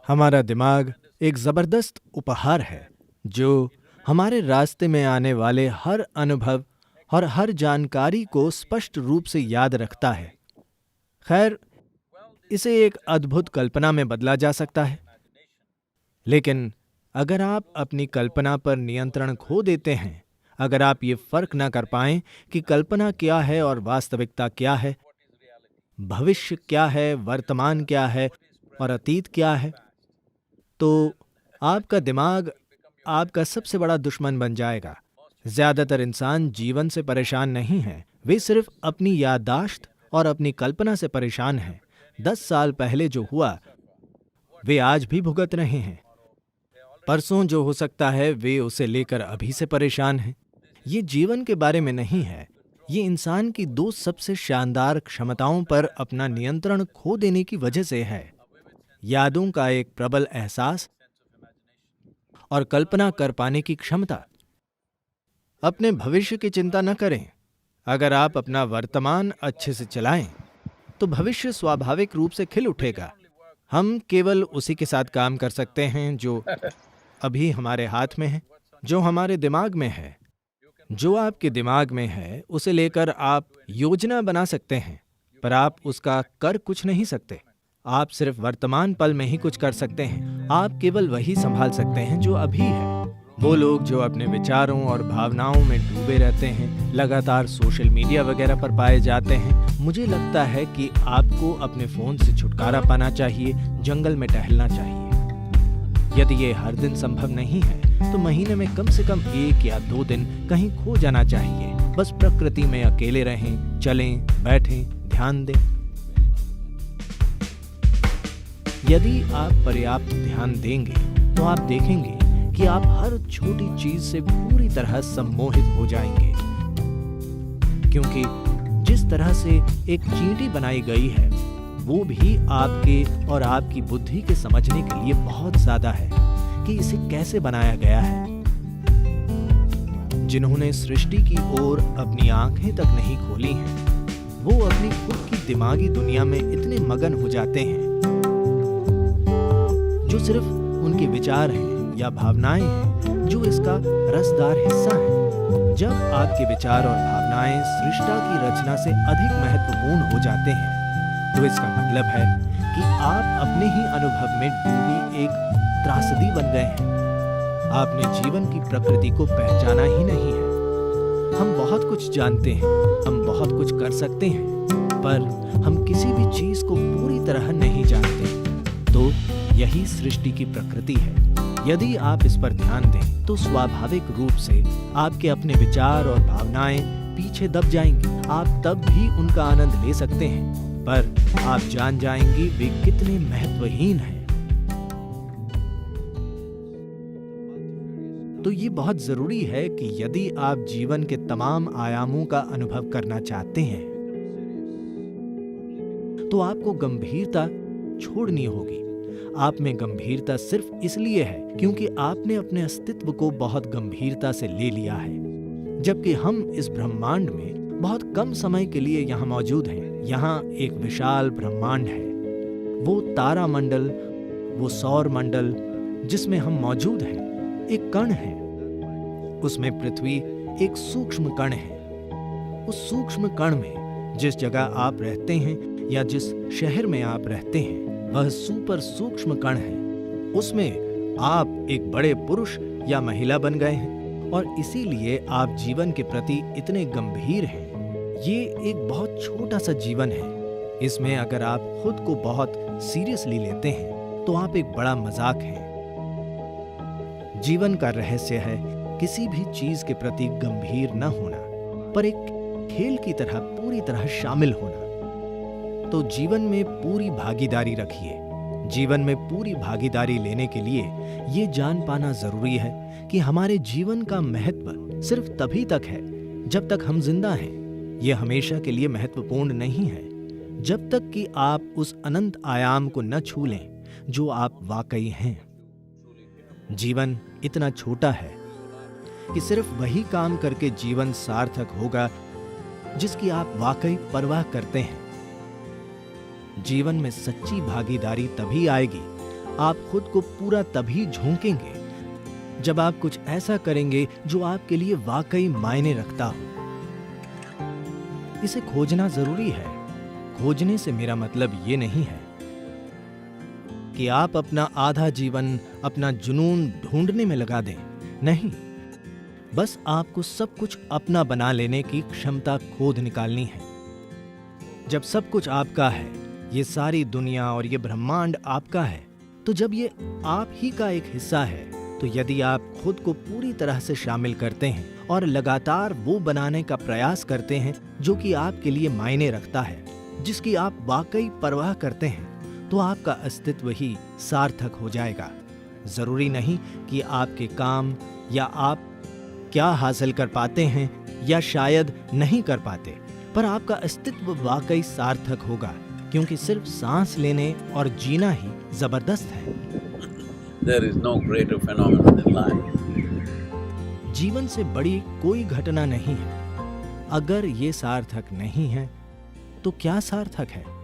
हमारा दिमाग एक जबरदस्त उपहार है जो हमारे रास्ते में आने वाले हर अनुभव और हर जानकारी को स्पष्ट रूप से याद रखता है। खैर, इसे एक अद्भुत कल्पना में बदला जा सकता है, लेकिन अगर आप अपनी कल्पना पर नियंत्रण खो देते हैं, अगर आप ये फर्क ना कर पाएं कि कल्पना क्या है और वास्तविकता क्या है, भविष्य क्या है, वर्तमान क्या है और अतीत क्या है, तो आपका दिमाग आपका सबसे बड़ा दुश्मन बन जाएगा। ज्यादातर इंसान जीवन से परेशान नहीं हैं, वे सिर्फ अपनी याददाश्त और अपनी कल्पना से परेशान हैं। 10 साल पहले जो हुआ वे आज भी भुगत रहे हैं। परसों जो हो सकता है वे उसे लेकर अभी से परेशान हैं। ये जीवन के बारे में नहीं है, ये इंसान की दो सबसे शानदार क्षमताओं पर अपना नियंत्रण खो देने की वजह से है। यादों का एक प्रबल एहसास और कल्पना कर पाने की क्षमता। अपने भविष्य की चिंता न करें। अगर आप अपना वर्तमान अच्छे से चलाएं, तो भविष्य स्वाभाविक रूप से खिल उठेगा। हम केवल उसी के साथ काम कर सकते हैं जो अभी हमारे हाथ में है, जो हमारे दिमाग में है। जो आपके दिमाग में है उसे लेकर आप योजना बना सकते हैं, पर आप उसका कर कुछ नहीं सकते। आप सिर्फ वर्तमान पल में ही कुछ कर सकते हैं। आप केवल वही संभाल सकते हैं जो अभी है। वो लोग जो अपने विचारों और भावनाओं में डूबे रहते हैं, लगातार सोशल मीडिया वगैरह पर पाए जाते हैं। मुझे लगता है कि आपको अपने फोन से छुटकारा पाना चाहिए, जंगल में टहलना चाहिए। यदि ये हर दिन संभव नहीं है तो महीने में कम से कम 1 या 2 दिन कहीं खो जाना चाहिए। बस प्रकृति में अकेले रहें, चलें, बैठें, ध्यान दें। यदि आप पर्याप्त ध्यान देंगे तो आप देखेंगे कि आप हर छोटी चीज से पूरी तरह सम्मोहित हो जाएंगे, क्योंकि जिस तरह से एक चींटी बनाई गई है वो भी आपके और आपकी बुद्धि के समझने के लिए बहुत ज्यादा है कि इसे कैसे बनाया गया है। जिन्होंने सृष्टि की ओर अपनी आंखें तक नहीं खोली हैं, वो अपनी खुद की दिमागी दुनिया में इतने मगन हो जाते हैं जो सिर्फ उनके विचार हैं या भावनाएं हैं जो इसका रसदार हिस्सा हैं। जब आपके विचार और भावनाएं सृष्टा की रचना से अधिक महत्वपूर्ण हो जाते हैं, तो इसका मतलब है कि आप अपने ही अनुभव में डूबी एक त्रासदी बन गए हैं। आपने जीवन की प्रकृति को पहचाना ही नहीं है। हम बहुत कुछ जानते हैं, हम बहुत कुछ कर सकते हैं, पर हम किसी भी चीज को पूरी तरह नहीं जानते। तो यही सृष्टि की प्रकृति है। यदि आप इस पर ध्यान दें तो स्वाभाविक रूप से आपके अपने विचार और भावनाएं पीछे दब जाएंगी। आप तब भी उनका आनंद ले सकते हैं, पर आप जान जाएंगे वे कितने महत्वहीन हैं। तो ये बहुत जरूरी है कि यदि आप जीवन के तमाम आयामों का अनुभव करना चाहते हैं तो आपको गंभीरता छोड़नी होगी। आप में गंभीरता सिर्फ इसलिए है क्योंकि आपने अपने अस्तित्व को बहुत गंभीरता से ले लिया है, जबकि हम इस ब्रह्मांड में बहुत कम समय के लिए यहाँ मौजूद हैं। यहाँ एक विशाल ब्रह्मांड है, वो तारा मंडल, वो सौर मंडल जिसमें हम मौजूद हैं, एक कण है। उसमें पृथ्वी एक सूक्ष्म कण है। उस सूक्ष्म कण में जिस जगह आप रहते हैं या जिस शहर में आप रहते हैं, वह सुपर सूक्ष्म कण है। उसमें आप एक बड़े पुरुष या महिला बन गए हैं और इसीलिए आप जीवन के प्रति इतने गंभीर हैं। ये एक बहुत छोटा सा जीवन है। इसमें अगर आप खुद को बहुत सीरियसली लेते हैं तो आप एक बड़ा मजाक हैं। जीवन का रहस्य है किसी भी चीज के प्रति गंभीर न होना, पर एक खेल की तरह पूरी तरह शामिल होना। तो जीवन में पूरी भागीदारी रखिए। जीवन में पूरी भागीदारी लेने के लिए ये जान पाना जरूरी है कि हमारे जीवन का महत्व सिर्फ तभी तक है जब तक हम जिंदा हैं। यह हमेशा के लिए महत्वपूर्ण नहीं है, जब तक कि आप उस अनंत आयाम को न छू लें जो आप वाकई हैं। जीवन इतना छोटा है कि सिर्फ वही काम करके जीवन सार्थक होगा जिसकी आप वाकई परवाह करते हैं। जीवन में सच्ची भागीदारी तभी आएगी आप खुद को पूरा तभी झोंकेंगे जब आप कुछ ऐसा करेंगे जो आपके लिए वाकई मायने रखता हो। इसे खोजना जरूरी है। खोजने से मेरा मतलब ये नहीं है कि आप अपना आधा जीवन अपना जुनून ढूंढने में लगा दें। नहीं, बस आपको सब कुछ अपना बना लेने की क्षमता खोद निकालनी है। जब सब कुछ आपका है, ये सारी दुनिया और ये ब्रह्मांड आपका है, तो जब ये आप ही का एक हिस्सा है, तो यदि आप खुद को पूरी तरह से शामिल करते हैं और लगातार वो बनाने का प्रयास करते हैं जो कि आपके लिए मायने रखता है, जिसकी आप वाकई परवाह करते हैं, तो आपका अस्तित्व ही सार्थक हो जाएगा। जरूरी नहीं कि आपके काम या आप क्या हासिल कर पाते हैं या शायद नहीं कर पाते, पर आपका अस्तित्व वाकई सार्थक होगा, क्योंकि सिर्फ सांस लेने और जीना ही जबरदस्त है। There is no greater phenomenon in life. जीवन से बड़ी कोई घटना नहीं है। अगर ये सार्थक नहीं है, तो क्या सार्थक है?